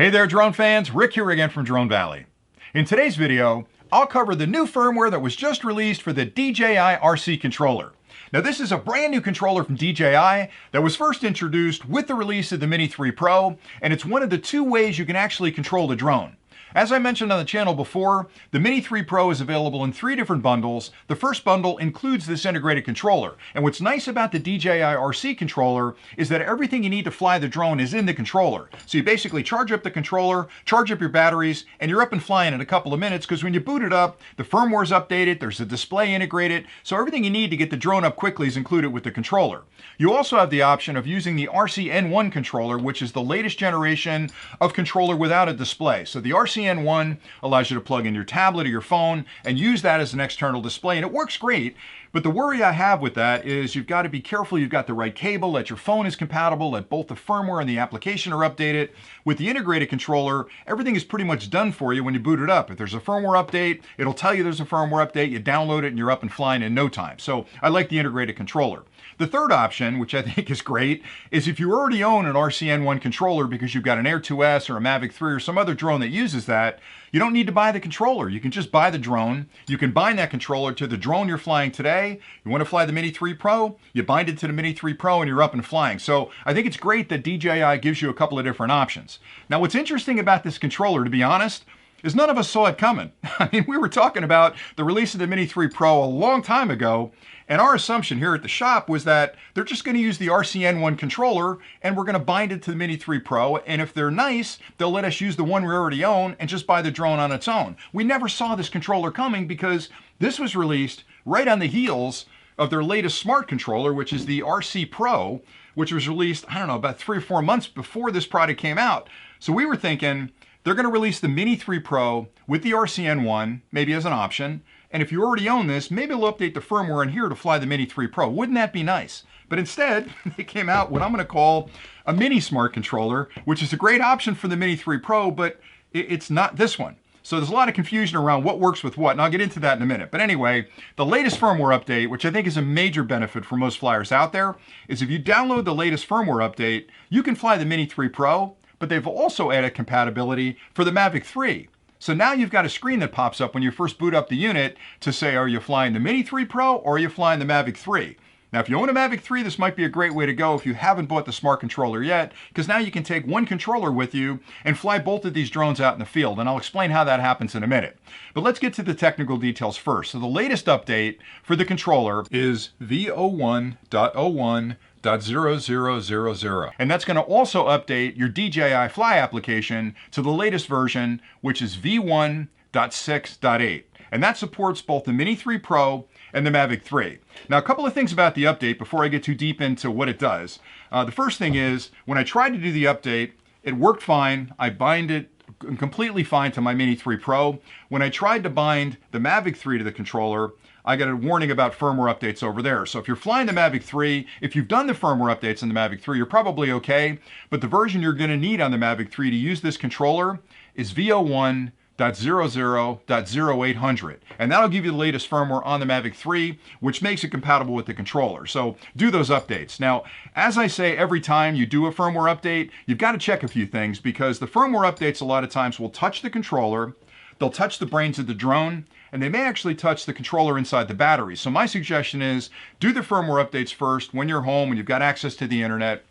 Hey there drone fans, Rick here again from Drone Valley. In today's video, I'll cover the new firmware that was just released for the DJI RC controller. Now this is a brand new controller from DJI that was first introduced with the release of the Mni3 Pro, and it's one of the two ways you can actually control the drone. As I mentioned on the channel before, the Mni3 Pro is available in 3 different bundles. The first bundle includes this integrated controller. And what's nice about the DJI RC controller is that everything you need to fly the drone is in the controller. So you basically charge up the controller, charge up your batteries, and you're up and flying in a couple of minutes, because when you boot it up, the firmware's updated, there's a display integrated, so everything you need to get the drone up quickly is included with the controller. You also have the option of using the RC N1 controller, which is the latest generation of controller without a display. So the RC N1 allows you to plug in your tablet or your phone and use that as an external display, and it works great. But the worry I have with that is you've got to be careful you've got the right cable, that your phone is compatible, that both the firmware and the application are updated. With the integrated controller, everything is pretty much done for you when you boot it up. If there's a firmware update, it'll tell you there's a firmware update, you download it, and you're up and flying in no time. So I like the integrated controller. The third option, which I think is great, is if you already own an RC N1 controller because you've got an Air 2S or a Mavic 3 or some other drone that uses that, you don't need to buy the controller. You can just buy the drone. You can bind that controller to the drone you're flying today. You want to fly the Mni3 Pro, you bind it to the Mni3 Pro and you're up and flying. So I think it's great that DJI gives you a couple of different options. Now what's interesting about this controller, to be honest, is none of us saw it coming. I mean, we were talking about the release of the Mni3 Pro a long time ago, and our assumption here at the shop was that they're just going to use the RC N1 controller and we're going to bind it to the Mni3 Pro, and if they're nice, they'll let us use the one we already own and just buy the drone on its own. We never saw this controller coming because this was released right on the heels of their latest smart controller, which is the RC Pro, which was released, I don't know, about 3 or 4 months before this product came out. So we were thinking, they're going to release the Mni3 Pro with the RC N1, maybe as an option. And if you already own this, maybe they'll update the firmware in here to fly the Mni3 Pro. Wouldn't that be nice? But instead, they came out what I'm going to call a mini smart controller, which is a great option for the Mni3 Pro, but it's not this one. So there's a lot of confusion around what works with what, and I'll get into that in a minute. But anyway, the latest firmware update, which I think is a major benefit for most flyers out there, is if you download the latest firmware update, you can fly the Mni3 Pro, but they've also added compatibility for the Mavic 3. So now you've got a screen that pops up when you first boot up the unit to say, are you flying the Mni3 Pro or are you flying the Mavic 3? Now, if you own a Mavic 3, this might be a great way to go if you haven't bought the smart controller yet, because now you can take one controller with you and fly both of these drones out in the field, and I'll explain how that happens in a minute. But let's get to the technical details first. So the latest update for the controller is v01.01.0000, and that's going to also update your DJI Fly application to the latest version, which is v1.6.8, and that supports both the Mni3 Pro and the Mavic 3. Now, a couple of things about the update before I get too deep into what it does. The first thing is, when I tried to do the update, it worked fine. I bind it completely fine to my Mni3 Pro. When I tried to bind the Mavic 3 to the controller, I got a warning about firmware updates over there. So if you're flying the Mavic 3, if you've done the firmware updates on the Mavic 3, you're probably okay. But the version you're going to need on the Mavic 3 to use this controller is v01.00.0800, and that'll give you the latest firmware on the Mavic 3, which makes it compatible with the controller. So do those updates. Now, as I say, every time you do a firmware update, you've got to check a few things, because the firmware updates a lot of times will touch the controller, they'll touch the brains of the drone, and they may actually touch the controller inside the battery. So my suggestion is, do the firmware updates first when you're home, when you've got access to the internet.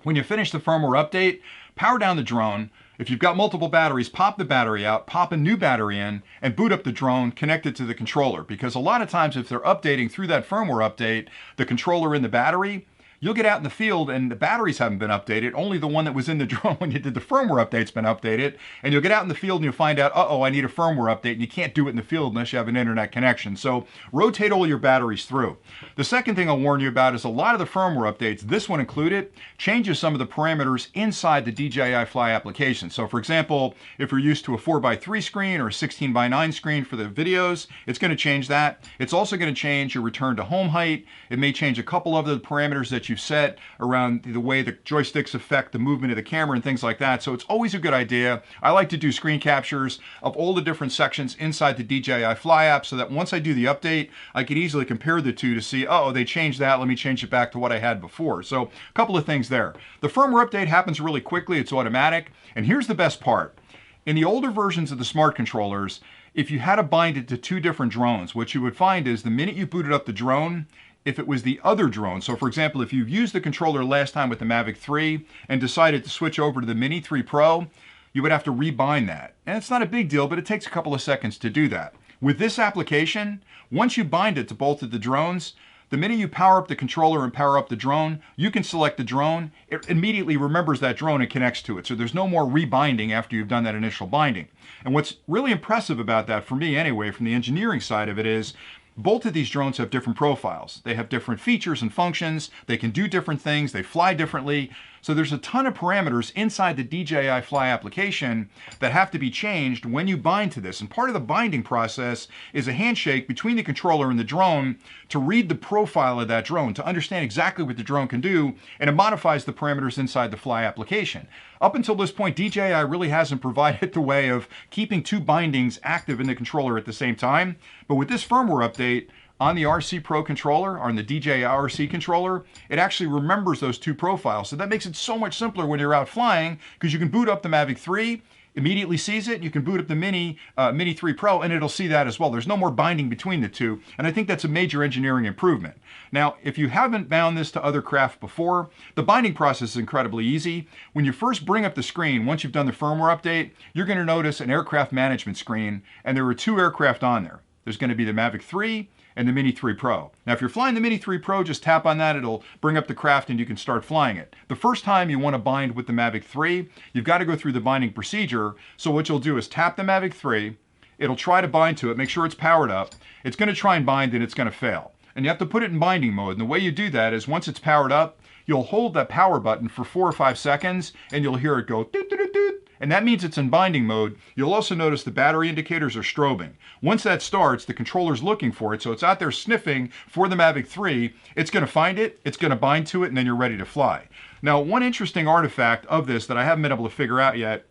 When you finish the firmware update, power down the drone. If you've got multiple batteries, pop the battery out, pop a new battery in, and boot up the drone connected to the controller. Because a lot of times if they're updating through that firmware update, the controller in the battery, you'll get out in the field and the batteries haven't been updated. Only the one that was in the drone when you did the firmware update's been updated. And you'll get out in the field and you'll find out, uh-oh, I need a firmware update. And you can't do it in the field unless you have an internet connection. So rotate all your batteries through. The second thing I'll warn you about is a lot of the firmware updates, this one included, changes some of the parameters inside the DJI Fly application. So for example, if you're used to a 4:3 screen or a 16:9 screen for the videos, it's going to change that. It's also going to change your return to home height. It may change a couple of the parameters that that you've set around the way the joysticks affect the movement of the camera and things like that. So it's always a good idea. I like to do screen captures of all the different sections inside the DJI Fly app so that once I do the update, I can easily compare the two to see, oh, they changed that, let me change it back to what I had before. So a couple of things there. The firmware update happens really quickly, it's automatic. And here's the best part. In the older versions of the smart controllers, if you had to bind it to two different drones, what you would find is the minute you booted up the drone, if it was the other drone, so for example, if you've used the controller last time with the Mavic 3 and decided to switch over to the Mni3 Pro, you would have to rebind that. And it's not a big deal, but it takes a couple of seconds to do that. With this application, once you bind it to both of the drones, the minute you power up the controller and power up the drone, you can select the drone. It immediately remembers that drone and connects to it. So there's no more rebinding after you've done that initial binding. And what's really impressive about that, for me anyway, from the engineering side of it is, both of these drones have different profiles. They have different features and functions. They can do different things. They fly differently. So there's a ton of parameters inside the DJI Fly application that have to be changed when you bind to this. And part of the binding process is a handshake between the controller and the drone to read the profile of that drone, to understand exactly what the drone can do, and it modifies the parameters inside the Fly application. Up until this point, DJI really hasn't provided the way of keeping two bindings active in the controller at the same time. But with this firmware update, on the RC Pro controller, on the DJI RC controller, it actually remembers those two profiles. So that makes it so much simpler when you're out flying, because you can boot up the Mavic 3, immediately sees it, you can boot up the Mni3 Pro, and it'll see that as well. There's no more binding between the two, and I think that's a major engineering improvement. Now, if you haven't bound this to other craft before, the binding process is incredibly easy. When you first bring up the screen, once you've done the firmware update, you're going to notice an aircraft management screen, and there are two aircraft on there. There's going to be the Mavic 3 and the Mni3 Pro. Now, if you're flying the Mni3 Pro, just tap on that, it'll bring up the craft and you can start flying it. The first time you want to bind with the Mavic 3, you've got to go through the binding procedure. So what you'll do is tap the Mavic 3, it'll try to bind to it, make sure it's powered up. It's going to try and bind and it's going to fail. And you have to put it in binding mode. And the way you do that is once it's powered up, you'll hold that power button for 4 or 5 seconds and you'll hear it go doot, doot, doot, doot. And that means it's in binding mode. You'll also notice the battery indicators are strobing. Once that starts, the controller's looking for it, so it's out there sniffing for the Mavic 3. It's going to find it, it's going to bind to it, and then you're ready to fly. Now, one interesting artifact of this that I haven't been able to figure out yet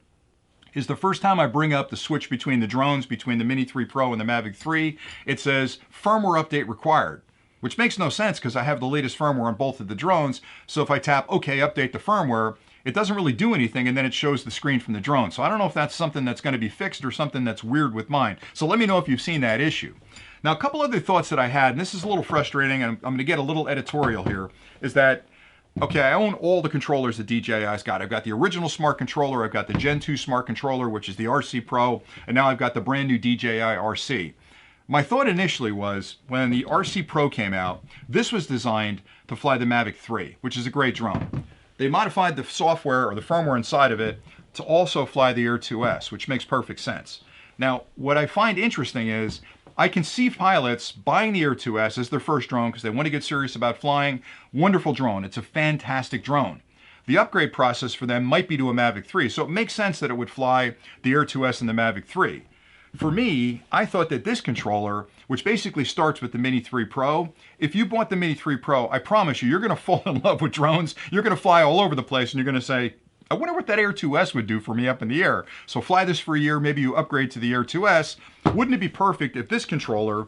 is the first time I bring up the switch between the drones, between the Mni3 Pro and the Mavic 3, it says firmware update required, which makes no sense because I have the latest firmware on both of the drones. So if I tap OK, update the firmware, it doesn't really do anything, and then it shows the screen from the drone. So I don't know if that's something that's going to be fixed or something that's weird with mine. So let me know if you've seen that issue. Now, a couple other thoughts that I had, and this is a little frustrating, and I'm going to get a little editorial here, is that, okay, I own all the controllers that DJI's got. I've got the original smart controller, I've got the Gen 2 smart controller, which is the RC Pro, and now I've got the brand new DJI RC. My thought initially was, when the RC Pro came out, this was designed to fly the Mavic 3, which is a great drone. They modified the software or the firmware inside of it to also fly the Air 2S, which makes perfect sense. Now, what I find interesting is I can see pilots buying the Air 2S as their first drone because they want to get serious about flying. Wonderful drone. It's a fantastic drone. The upgrade process for them might be to a Mavic 3, so it makes sense that it would fly the Air 2S and the Mavic 3. For me, I thought that this controller, which basically starts with the Mni3 Pro, if you bought the Mni3 Pro, I promise you, you're going to fall in love with drones. You're going to fly all over the place, and you're going to say, I wonder what that Air 2S would do for me up in the air. So fly this for a year, maybe you upgrade to the Air 2S. Wouldn't it be perfect if this controller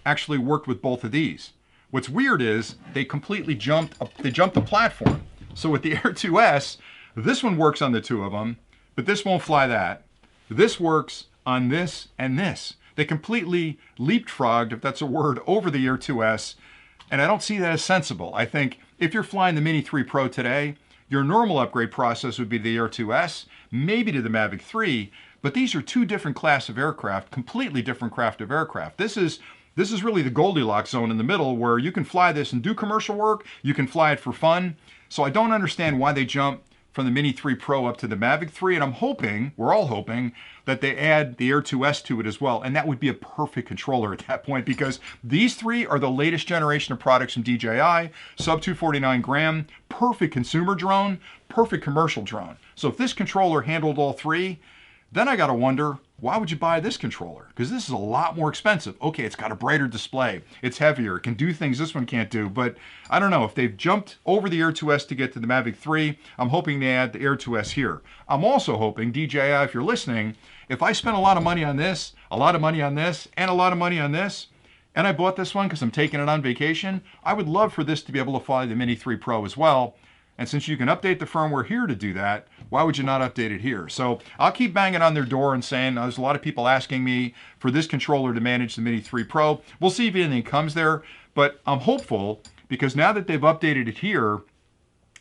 actually worked with both of these? What's weird is they completely jumped the platform. So with the Air 2S, this one works on the two of them, but this won't fly that. This works on this and this. They completely leapfrogged, if that's a word, over the Air 2S, and I don't see that as sensible. I think if you're flying the Mni3 Pro today, your normal upgrade process would be the Air 2S, maybe to the Mavic 3, but these are two different class of aircraft, completely different craft of aircraft. This is really the Goldilocks zone in the middle where you can fly this and do commercial work, you can fly it for fun. So I don't understand why they jump from the Mni3 Pro up to the Mavic 3, and I'm hoping, we're all hoping, that they add the Air 2S to it as well, and that would be a perfect controller at that point, because these three are the latest generation of products from DJI, sub 249 gram, perfect consumer drone, perfect commercial drone. So if this controller handled all three, then I gotta wonder, why would you buy this controller? Because this is a lot more expensive. Okay, it's got a brighter display. It's heavier. It can do things this one can't do. But I don't know. If they've jumped over the Air 2S to get to the Mavic 3, I'm hoping they add the Air 2S here. I'm also hoping, DJI, if you're listening, if I spent a lot of money on this, a lot of money on this, and a lot of money on this, and I bought this one because I'm taking it on vacation, I would love for this to be able to fly the Mini 3 Pro as well. And since you can update the firmware here to do that, why would you not update it here? So I'll keep banging on their door and saying, there's a lot of people asking me for this controller to manage the Mini 3 Pro. We'll see if anything comes there, but I'm hopeful because now that they've updated it here,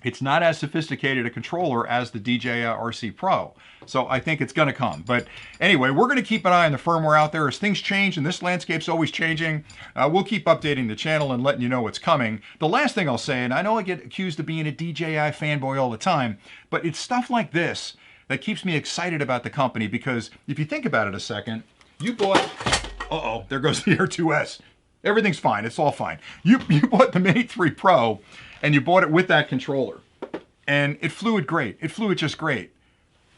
it's not as sophisticated a controller as the DJI RC Pro. So I think it's gonna come. But anyway, we're gonna keep an eye on the firmware out there. As things change, and this landscape's always changing, we'll keep updating the channel and letting you know what's coming. The last thing I'll say, and I know I get accused of being a DJI fanboy all the time, but it's stuff like this that keeps me excited about the company, because if you think about it a second, you bought, uh-oh, there goes the Air 2S. Everything's fine, it's all fine. You bought the Mini 3 Pro, and you bought it with that controller. And it flew it great. It flew it just great.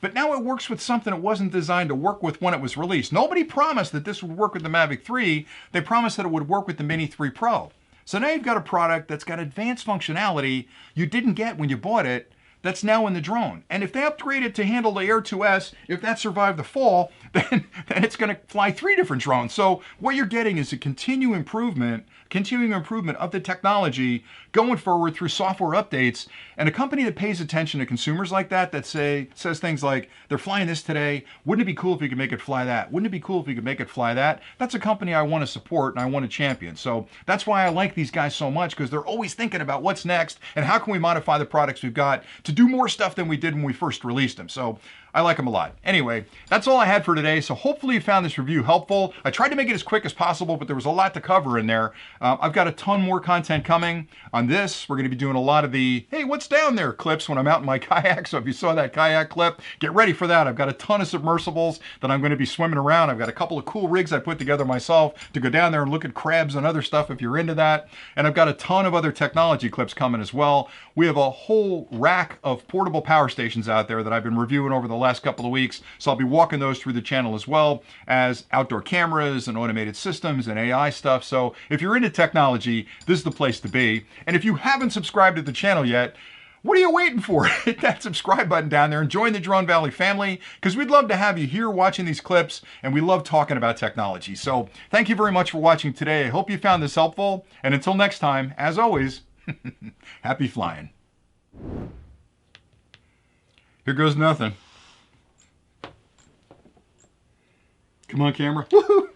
But now it works with something it wasn't designed to work with when it was released. Nobody promised that this would work with the Mavic 3. They promised that it would work with the Mini 3 Pro. So now you've got a product that's got advanced functionality you didn't get when you bought it, that's now in the drone. And if they upgrade it to handle the Air 2S, if that survived the fall, then it's gonna fly 3 different drones. So what you're getting is a continuing improvement of the technology going forward through software updates, and a company that pays attention to consumers like that, that says things like, they're flying this today, wouldn't it be cool if you could make it fly that? Wouldn't it be cool if you could make it fly that? That's a company I want to support and I want to champion. So that's why I like these guys so much, because they're always thinking about what's next and how can we modify the products we've got to do more stuff than we did when we first released them. So I like them a lot. Anyway, that's all I had for today. So hopefully you found this review helpful. I tried to make it as quick as possible, but there was a lot to cover in there. I've got a ton more content coming on this. We're going to be doing a lot of the, hey, what's down there clips when I'm out in my kayak. So if you saw that kayak clip, get ready for that. I've got a ton of submersibles that I'm going to be swimming around. I've got a couple of cool rigs I put together myself to go down there and look at crabs and other stuff if you're into that. And I've got a ton of other technology clips coming as well. We have a whole rack of portable power stations out there that I've been reviewing over the last couple of weeks. So I'll be walking those through the channel as well as outdoor cameras and automated systems and AI stuff. So if you're into technology, this is the place to be. And if you haven't subscribed to the channel yet, what are you waiting for? Hit that subscribe button down there and join the Drone Valley family, because we'd love to have you here watching these clips, and we love talking about technology. So thank you very much for watching today. I hope you found this helpful. And until next time, as always, happy flying. Here goes nothing. Come on, camera. Woohoo!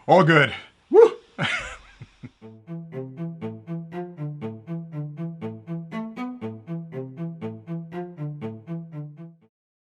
All good. Woo!